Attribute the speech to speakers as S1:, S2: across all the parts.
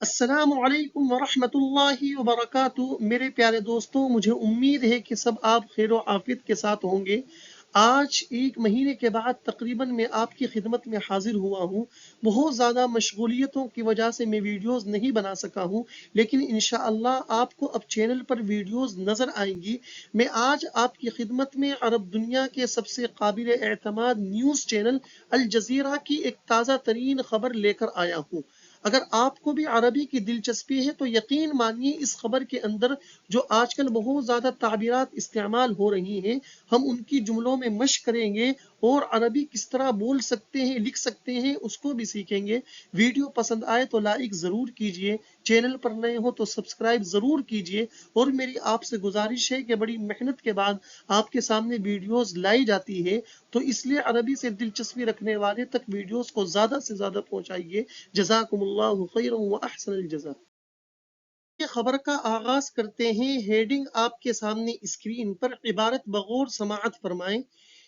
S1: السلام علیکم ورحمۃ اللہ وبرکاتہ میرے پیارے دوستوں، مجھے امید ہے کہ سب آپ خیر و عافیت کے ساتھ ہوں گے۔ آج ایک مہینے کے بعد تقریباً میں آپ کی خدمت میں حاضر ہوا ہوں۔ بہت زیادہ مشغولیتوں کی وجہ سے میں ویڈیوز نہیں بنا سکا ہوں، لیکن انشاءاللہ آپ کو اب چینل پر ویڈیوز نظر آئیں گی۔ میں آج آپ کی خدمت میں عرب دنیا کے سب سے قابل اعتماد نیوز چینل الجزیرہ کی ایک تازہ ترین خبر لے کر آیا ہوں۔ اگر آپ کو بھی عربی کی دلچسپی ہے تو یقین مانیے اس خبر کے اندر جو آج کل بہت زیادہ تعبیرات استعمال ہو رہی ہیں، ہم ان کی جملوں میں مشق کریں گے اور عربی کس طرح بول سکتے ہیں، لکھ سکتے ہیں، اس کو بھی سیکھیں گے۔ ویڈیو پسند آئے تو لائک ضرور کیجئے، چینل پر نئے ہو تو سبسکرائب ضرور کیجئے، اور میری آپ سے گزارش ہے کہ بڑی محنت کے بعد آپ کے سامنے ویڈیوز لائی جاتی ہے، تو اس لیے عربی سے دلچسپی رکھنے والے تک ویڈیوز کو زیادہ سے زیادہ پہنچائیے۔ جزاکم اللہ خیرا و احسن الجزاء۔ یہ خبر کا آغاز کرتے ہیں۔ ہیڈنگ آپ کے سامنے اسکرین پر عبارت بغور سماعت فرمائیں۔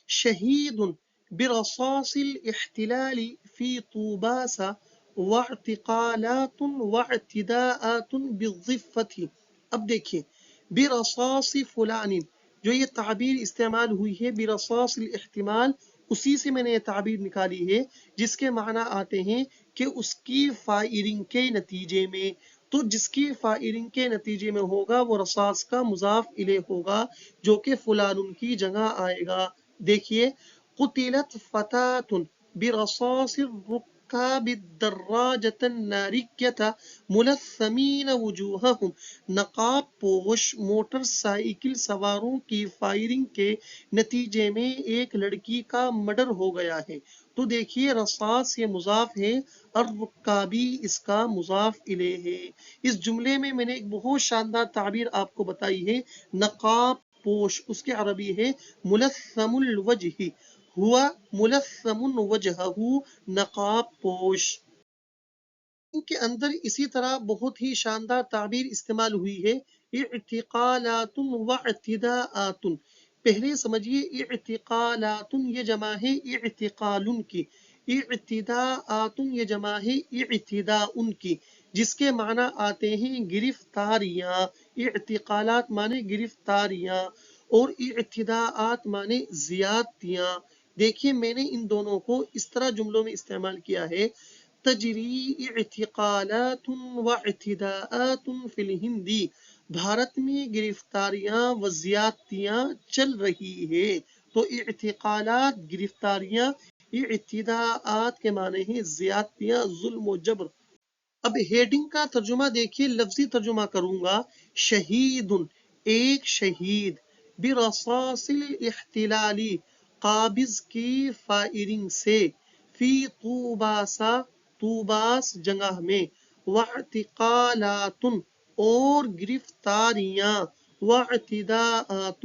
S1: شہید برصاص الاحتلال فی طوباس واعتقالات واعتداءات بالضفة۔ اب دیکھیں، برصاص فلان، جو یہ تعبیر استعمال ہوئی ہے برصاص الاحتمال، اسی سے میں نے یہ تعبیر نکالی ہے جس کے معنی آتے ہیں کہ اس کی فائرنگ کے نتیجے میں۔ تو جس کی فائرنگ کے نتیجے میں ہوگا وہ رصاص کا مضاف الیہ ہوگا، جو کہ فلان کی جگہ آئے گا۔ دیکھیے، قتلت فتاة برصاص الركاب الدراجة النارية ملثمين وجوههم۔ نقاب پوش موٹر سائیکل سواروں کی فائرنگ کے نتیجے میں ایک لڑکی کا مرڈر ہو گیا ہے۔ تو دیکھیے، رصاص یہ مضاف ہے اور رکابی اس کا مضاف الیہ ہے۔ اس جملے میں نے ایک بہت شاندار تعبیر آپ کو بتائی ہے، نقاب پوش، اس کے عربی ہے ملثم الوجہ، ہوا ملثم وجہہ، نقاب پوش۔ ان کے اندر اسی طرح بہت ہی شاندار تعبیر استعمال ہوئی ہے، اعتقالات واعتداءات۔ پہلے سمجھیے، اعتقالات یہ جمع ہے اعتقال کی، اعتداءات یہ جمع ہے اعتداء کی، جس کے معنی آتے ہیں گرفتاریاں۔ اعتقالات مانے گرفتاریاں اور اعتداءات مانے زیادتیاں۔ دیکھیے، میں نے ان دونوں کو اس طرح جملوں میں استعمال کیا ہے، تجری اعتقالات واعتداءات فی الہند۔ بھارت میں گرفتاریاں و زیادتیاں چل رہی ہے۔ تو اعتقالات گرفتاریاں، اعتداءات کے معنی ہیں زیادتیاں، ظلم و جبر۔ اب ہیڈنگ کا ترجمہ دیکھیے، لفظی ترجمہ کروں گا۔ شہید، ایک شہید، برصاص الاحتلالی، قابض کی فائرنگ سے، فی طوباسا، طوباس جگہ میں، واعتقالات اور گرفتاریاں، واعتداءات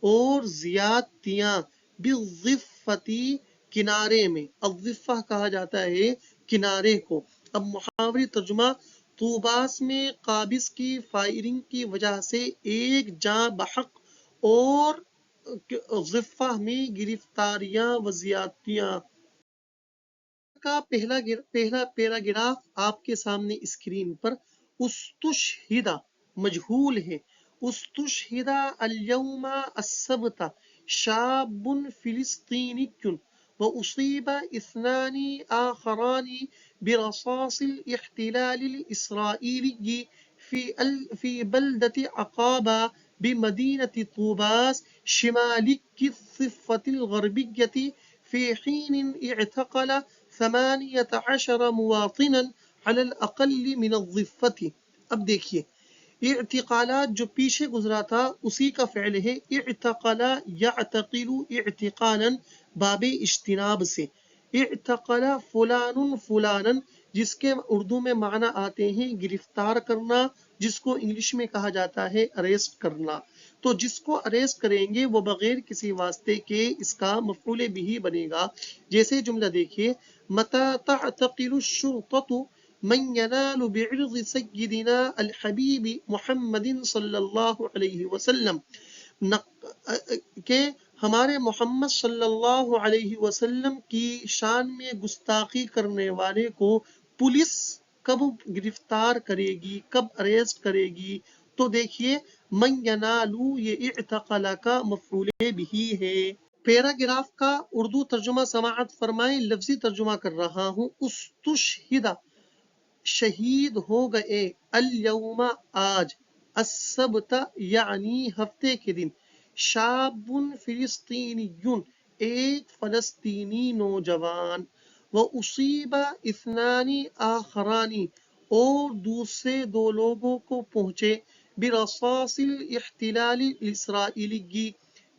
S1: اور زیادتیاں، بالضفتی کنارے میں۔ الضفہ کہا جاتا ہے کنارے کو۔ اب محاوری ترجمہ، طوباس میں قابض کی فائرنگ کی وجہ سے ایک جاں بحق اور ضفہ میں گرفتاریاں و زیادتیاں۔ کا پہلا پیراگراف آپ کے سامنے اسکرین پر۔ استشہد مجہول ہے، استشہد اليوم السبت شاب فلسطینی واصیب اثنان آخران برصاص الاحتلال الاسرائیلی في بلدة عقابة بمدينة طوباس شمال الضفة الغربية، في حين اعتقل 18 مواطنا على الأقل من الضفة۔ اب دیکھیے، اعتقالات جو پیچھے گزرا تھا اسی کا فعل ہے اعتقل یعتقل اعتقالا، باب اجتناب سے۔ اعتقل فلان فلانا، جس کے اردو میں معنی آتے ہیں گرفتار کرنا، جس کو انگلش میں کہا جاتا ہے اریسٹ کرنا۔ تو جس کو اریسٹ کریں گے وہ بغیر کسی واسطے کے اس کا مفعول بھی بنے گا۔ جیسے جملہ دیکھیے، متى تعتقل الشرطة من ينال بعرض سيدنا الحبیب محمد صلی اللہ علیہ وسلم، کہ ہمارے محمد صلی اللہ علیہ وسلم کی شان میں گستاخی کرنے والے کو پولیس کب گرفتار کرے گی، کب اریسٹ کرے گی؟ تو دیکھیے من ینالو یہ اعتقل کا مفعول بھی ہے۔ پیراگراف کا اردو ترجمہ سماعت فرمائیں، لفظی ترجمہ کر رہا ہوں۔ استشہد شہید ہو گئے، الیوم آج، السبت یعنی ہفتے کے دن، شاب فلسطینی ایک فلسطینی نوجوان، وَأُصِيبَ اثنان آخران اور دوسرے دو لوگوں کو پہنچے، برصاص الاحتلال الاسرائیلی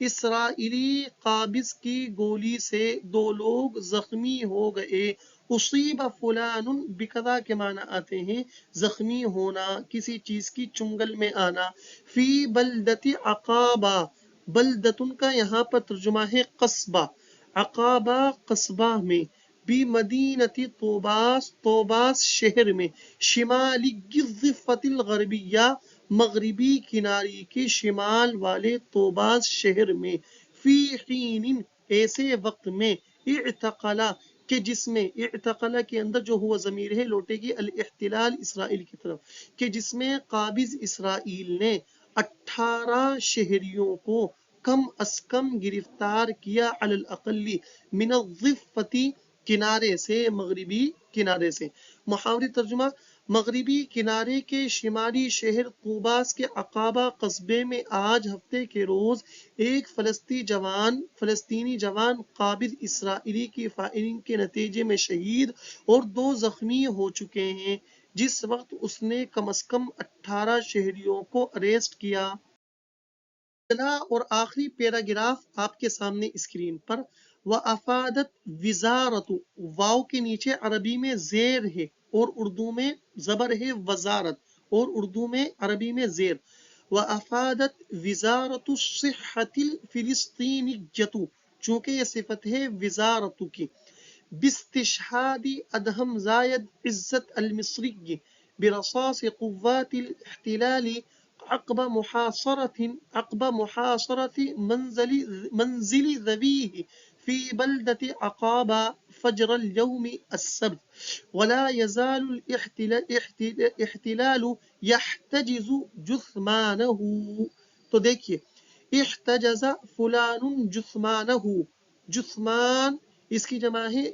S1: اسرائیلی قابض کی گولی سے دو لوگ زخمی ہو گئے۔ اصیب فلان بکذا کے معنی آتے ہیں زخمی ہونا، کسی چیز کی چنگل میں آنا۔ فی بلدت عقابہ، بلدتن کا یہاں پر ترجمہ ہے قصبہ، عقابہ قصبہ میں، بمدینہ طوباس، طوباس شہر میں، شمالی الضفۃ الغربیہ، مغربی کنارے کے شمال والے طوباس شہر میں، فی حین ایسے وقت میں، اعتقلا کہ جس میں، اعتقلا کے اندر جو ہوا ضمیر ہے لوٹے گی الاحتلال اسرائیل کی طرف، کہ جس میں قابض اسرائیل نے 18 شہریوں کو کم از کم گرفتار کیا، علی الاقل من الضفۃ کنارے سے، مغربی کنارے سے۔ محاوری ترجمہ، مغربی کنارے کے شمالی شہر طوباس کے عقابہ قصبے میں آج ہفتے کے روز ایک فلسطینی جوان قابض اسرائیلی کی فائرنگ کے نتیجے میں شہید اور 2 زخمی ہو چکے ہیں، جس وقت اس نے کم از کم 18 شہریوں کو اریسٹ کیا۔ اگلا اور آخری پیراگراف آپ کے سامنے اسکرین پر، وَأَفَادَتْ وِزَارَتُ، واو کے نیچے عربی میں زیر ہے اور اردو میں زبر ہے، وزارت، اور اردو میں عربی میں زیر۔ وَأَفَادَتْ وِزَارَةُ الصِّحَّةِ الْفِلِسْطِینِیَّةُ، چونکہ یہ صفت ہے وزارت کی، باستشہاد ادہم زاید عزت المصری برصاص قوات الاحتلال عقب محاصرة منزل ذويه في بلدة عقابة فجر اليوم السبت، ولا يزال الاحتلال يحتجز جثمانه۔ تو دیکھیے احتجز فلان جثمانہ، جثمان اس کی جمع ہے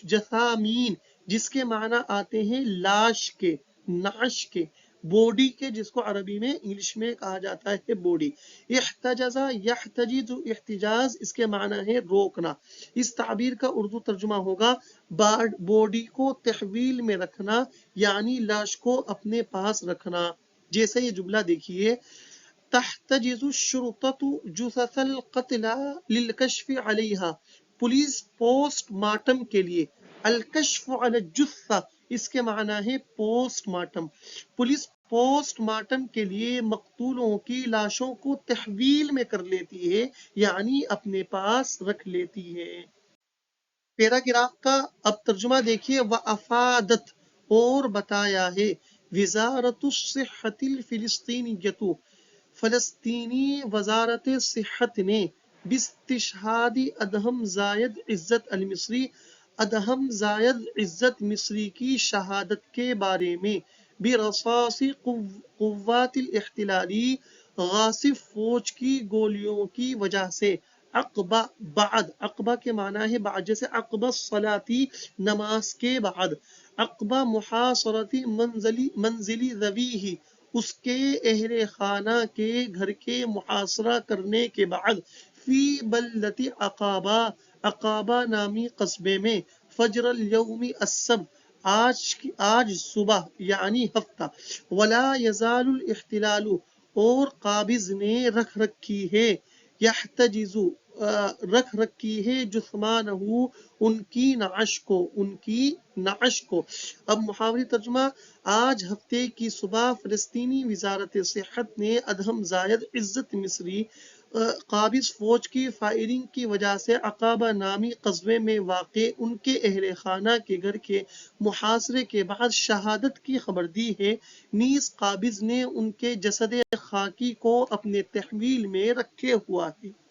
S1: جثامین، جس کے معنی آتے ہیں لاش کے، نعش کے، بوڈی کے، جس کو عربی میں انگلش میں کہا جاتا ہے بوڈی۔ احتجز یحتجز، احتجاز اس کے معنی ہے روکنا۔ اس تعبیر کا اردو ترجمہ ہوگا بوڈی کو تحویل میں رکھنا، یعنی لاش کو اپنے پاس رکھنا۔ جیسے یہ جملہ دیکھیے، تحتجز الشرطة جثث القتلى للكشف عليها، پولیس پوسٹ مارٹم کے لیے، الکشف علی الجثہ اس کے معنی ہے post mortem, police post mortem کے لیے مقتولوں کی لاشوں کو تحویل میں کر لیتی ہے، یعنی اپنے پاس رکھ لیتی ہے۔ پیراگراف کا اب ترجمہ دیکھیے، وَأَفَادَتْ اور بتایا ہے، وزارت الصحۃ الفلسطینیۃ فلسطینی وزارت صحت نے، باستشہاد ادہم زاید عزت المصری، ادہم زاید عزت مصری کی شہادت کے بارے میں، برصاص قوات الاحتلالی غاصب فوج کی گولیوں کی وجہ سے، عقبہ بعد، عقبہ کے معنی ہے بعد، جیسے عقبہ الصلاۃ نماز کے بعد، عقبہ محاصرۃ منزل ذویہ اس کے اہل خانہ کے گھر کے محاصرہ کرنے کے بعد، فی بلدت عقابہ، عقابہ نامی قصبے میں، فجر الیوم السبت، آج صبح یعنی ہفتہ، ولا یزال الاحتلال اور قابض نے رکھ رکھی ہے، یحتجز رکھ رکھی ہے، جثمانہ ان کی نعش کو، ان کی نعش کو۔ اب محاوری ترجمہ، آج ہفتے کی صبح فلسطینی وزارت صحت نے ادہم زاید عزت مصری قابض فوج کی فائرنگ کی وجہ سے عقابہ نامی قصبے میں واقع ان کے اہل خانہ کے گھر کے محاصرے کے بعد شہادت کی خبر دی ہے، نیز قابض نے ان کے جسد خاکی کو اپنے تحویل میں رکھے ہوا ہے۔